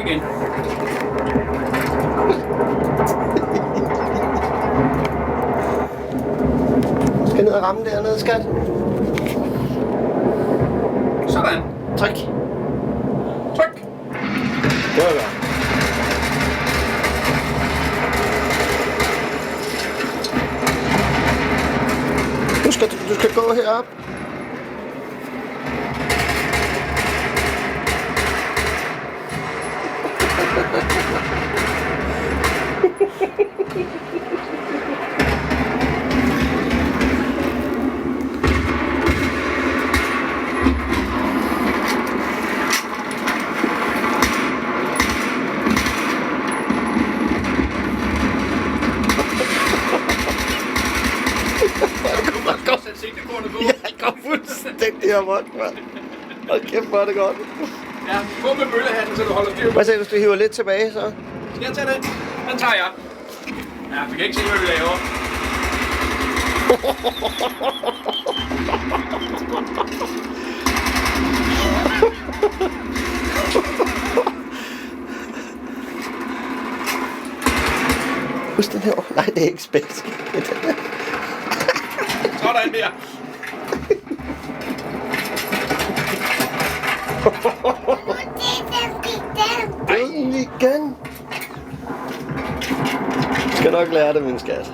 igen. Skal ned og ramme dernede, skat? Sådan. Tryk. Tryk. Det var godt. Du skal gå herop. Sæt sigtekortet på. Jeg går fuldstændig amok, mand. Hold kæft, hvor er det godt. Ja, på med bøllehatten, så du holder styr på. Hvad siger du, hvis du hiver lidt tilbage, så? Skal jeg tage den? Den tager jeg. Ja, vi kan ikke se, hvad vi laver. Husk den her. Nej, det er ikke spændende. Så er der en mere. Død den igen. Du skal nok lære det, min skat.